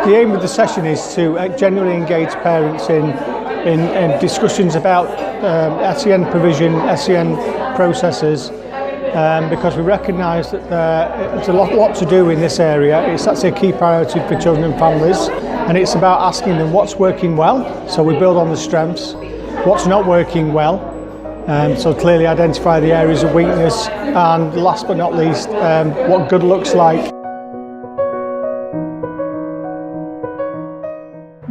The aim of the session is to genuinely engage parents in discussions about SEN provision, SEN processes, because we recognise that there's a lot to do in this area. That's a key priority for children and families, and it's about asking them what's working well, so we build on the strengths, what's not working well, so clearly identify the areas of weakness, and last but not least, what good looks like.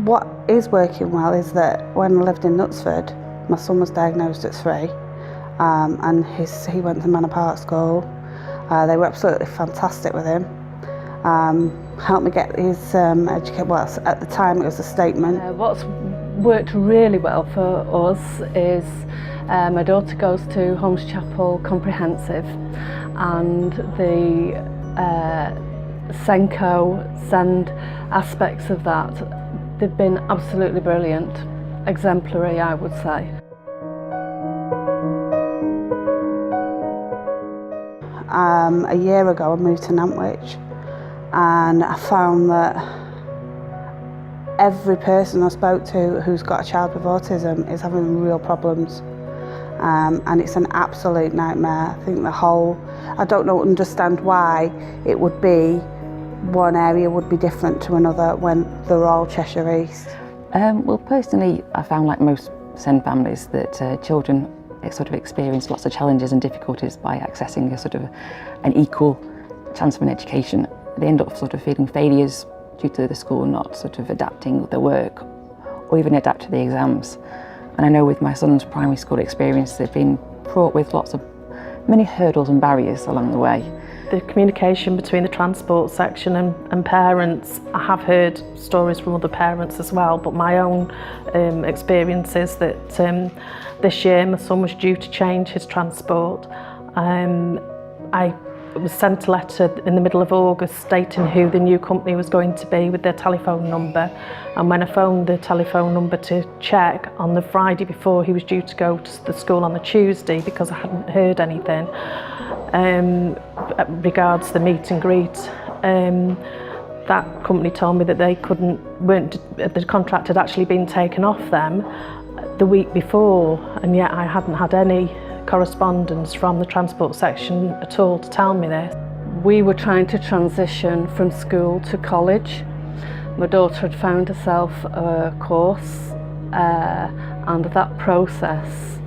What is working well is that when I lived in Knutsford, my son was diagnosed at 3, and he went to Manor Park School. They were absolutely fantastic with him. Helped me get his education. Well, at the time it was a statement. What's worked really well for us is my daughter goes to Holmes Chapel Comprehensive, and the SEND aspects of that, they've been absolutely brilliant, exemplary, I would say. A year ago I moved to Nantwich, and I found that every person I spoke to who's got a child with autism is having real problems, and it's an absolute nightmare. I think I don't understand why it would be one area would be different to another when they're all Cheshire East. Well, personally, I found, like most SEND families, that children sort of experience lots of challenges and difficulties by accessing an equal chance of an education. They end up sort of feeling failures due to the school not sort of adapting their work or even adapt to the exams. And I know with my son's primary school experience, they've been fraught with many hurdles and barriers along the way. The communication between the transport section and parents, I have heard stories from other parents as well, but my own experience is that this year my son was due to change his transport. I was sent a letter in the middle of August stating who the new company was going to be with their telephone number, and when I phoned the telephone number to check on the Friday before he was due to go to the school on the Tuesday, because I hadn't heard anything regards the meet and greet, that company told me that the contract had actually been taken off them the week before, and yet I hadn't had any correspondence from the transport section at all to tell me this. We were trying to transition from school to college. My daughter had found herself a course, and that process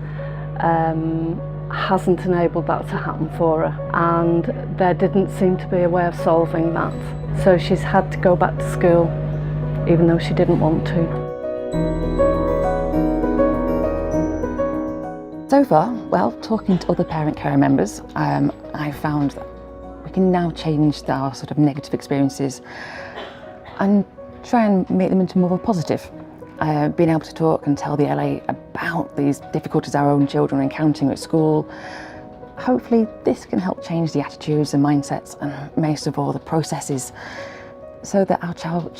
hasn't enabled that to happen for her, and there didn't seem to be a way of solving that. So she's had to go back to school, even though she didn't want to. So far, well, talking to other parent carer members, I found that we can now change our sort of negative experiences and try and make them into more of a positive. Being able to talk and tell the LA about these difficulties our own children are encountering at school. Hopefully this can help change the attitudes and mindsets, and most of all the processes, so that our children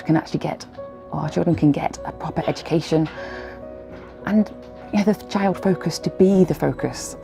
can get a proper education, and the child focus to be the focus